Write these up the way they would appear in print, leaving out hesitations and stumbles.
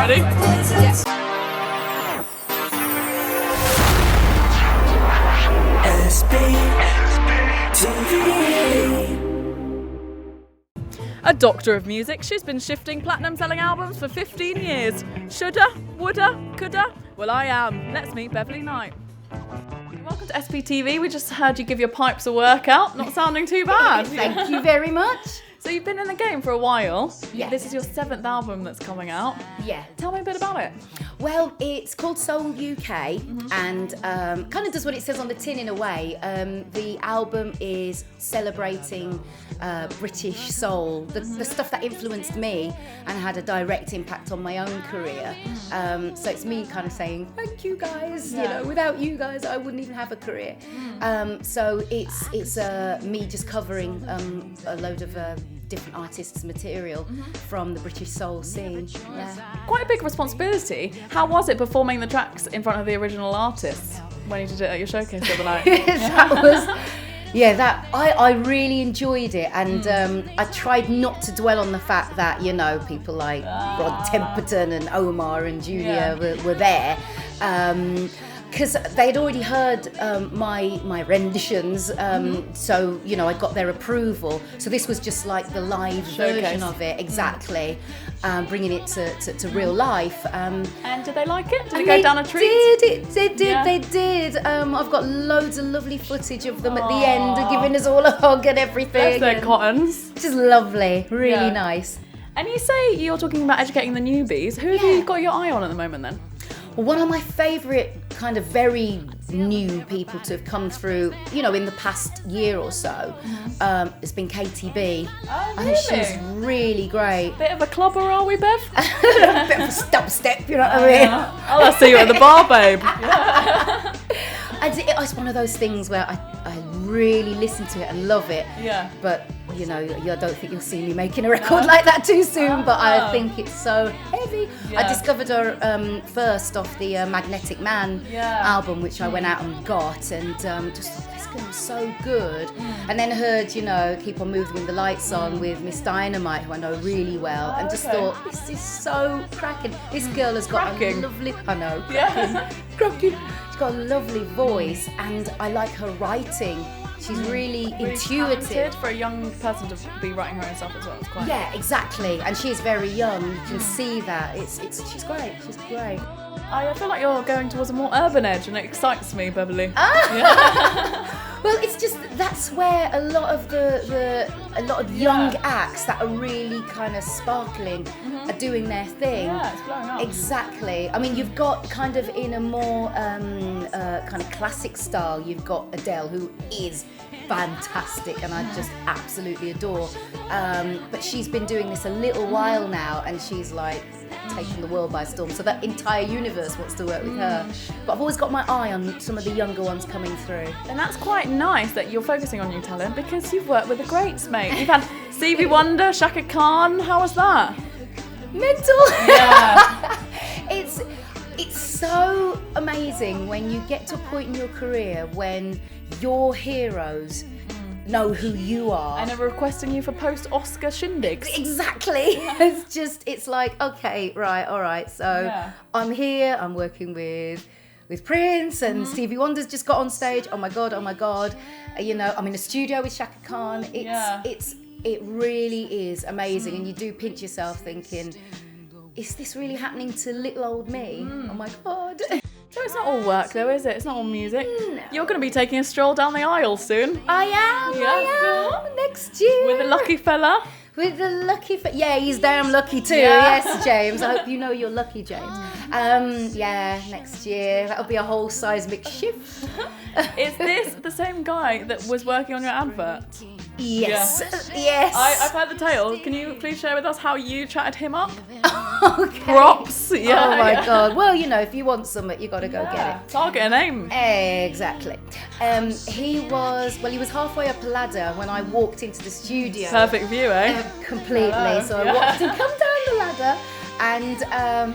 Ready? Yes. SBTV. A doctor of music, she's been shifting platinum-selling albums for 15 years. Shoulda, woulda, coulda? Well, I am. Let's meet Beverley Knight. Welcome to SBTV. We just heard you give your pipes a workout. Not sounding too bad. Thank you very much. So you've been in the game for a while. Yes. This is your 7th album that's coming out. Yeah. Tell me a bit about it. Well, it's called Soul UK and kind of does what it says on the tin in a way. The album is celebrating British soul, the stuff that influenced me and had a direct impact on my own career. So it's me kind of saying, thank you guys, you know, without you guys I wouldn't even have a career. So it's me just covering a load of different artists' material from the British soul scene. Yeah. Quite a big responsibility. How was it performing the tracks in front of the original artists when you did it at your showcase the other night? I really enjoyed it, and I tried not to dwell on the fact that, you know, people like Rod Temperton and Omar and Julia were there. Because they'd already heard my renditions, so, you know, I got their approval. So this was just like the live version of it, exactly, bringing it to real life. And did they like it? Did it go down a treat? They did. I've got loads of lovely footage of them at the end, giving us all a hug and everything. Bless their cottons. Just lovely, really nice. And you say you're talking about educating the newbies. Who have you got your eye on at the moment then? Well, one of my favourite kind of very new people to have come through, you know, in the past year or so, has been KTB. Oh, I think she's really great. Bit of a clubber, are we, Bev? A bit of a step, you know what I mean? I'll see you at the bar, babe. It's one of those things where I really listen to it and love it. Yeah. But, you know, I don't think you'll see me making a record like that too soon, but I think it's so heavy. I discovered her first off the Magnetic Man album, which I went out and got, and just thought, this girl was so good. And then heard, you know, Keep On Moving the Lights On with Miss Dynamite, who I know really well, and just thought, this is so cracking. This girl has got a lovely, I know, cracking. She's got a lovely voice, and I like her writing. She's really intuitive. Talented for a young person to be writing her own stuff as well. It's quite exactly. And she is very young. You can see that. She's great. She's great. I feel like you're going towards a more urban edge, and it excites me, Beverley. Well, it's just that's where a lot of young acts that are really kind of sparkling are doing their thing. Yeah, it's blowing up. Exactly. I mean, you've got kind of in a more kind of classic style, you've got Adele, who is fantastic and I just absolutely adore. But she's been doing this a little while now, and she's like taking the world by storm. So that entire universe wants to work with her. But I've always got my eye on some of the younger ones coming through. And that's quite nice that you're focusing on new talent, because you've worked with the greats, mate. You've had Stevie Wonder, Shaka Khan. How was that? Mental. Yeah. It's so amazing when you get to a point in your career when your heroes know who you are. And are requesting you for post-Oscar shindigs. Exactly. It's like, okay, right, all right. So I'm here, I'm working with Prince, and Stevie Wonder's just got on stage. Oh my God. You know, I'm in a studio with Shaka Khan. It really is amazing. And you do pinch yourself thinking, is this really happening to little old me? Oh my God. So it's not all work though, is it? It's not all music. No. You're going to be taking a stroll down the aisle soon. I am next year. With a lucky fella. With the lucky yeah, he's damn lucky too. Yes, James. I hope you know you're lucky, James. Next year. That'll be a whole seismic shift. Is this the same guy that was working on your advert? Yes. Yes. I've heard the tale. Can you please share with us how you chatted him up? Okay. Props. Yeah. Oh my God. Well, you know, if you want something, you got to go get it. Target an aim. Exactly. He was halfway up a ladder when I walked into the studio. Perfect view, eh? Completely. So I watched him come down the ladder, and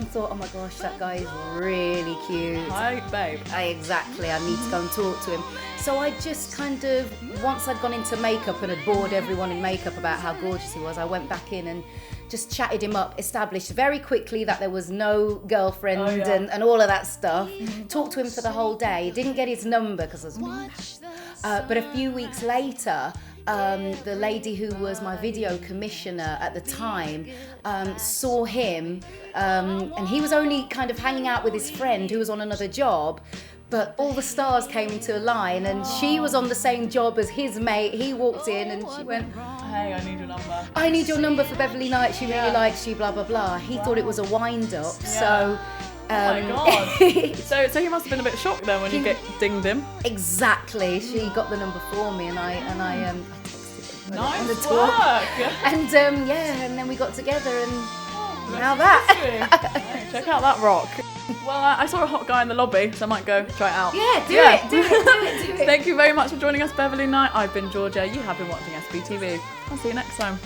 thought, oh my gosh, that guy is really cute. Hi, babe. Exactly, I need to go and talk to him. So I just kind of, once I'd gone into makeup and had bored everyone in makeup about how gorgeous he was, I went back in and just chatted him up, established very quickly that there was no girlfriend and all of that stuff. Talked to him for the whole day. Didn't get his number because I was but a few weeks later, the lady who was my video commissioner at the time saw him, and he was only kind of hanging out with his friend who was on another job. But all the stars came into a line, and she was on the same job as his mate. He walked in and she went, hey, I need your number. I need your number for Beverley Knight. She really likes you, blah, blah, blah. He thought it was a wind-up, so... oh my God. So he must have been a bit shocked then when you dinged him. Exactly. She got the number for me, and I texted him. Nice on the work. talk. And and then we got together, and now that. Hey, check out that rock. Well, I saw a hot guy in the lobby, so I might go try it out. Yeah, do it. Thank you very much for joining us, Beverley Knight. I've been Georgia. You have been watching SBTV. I'll see you next time.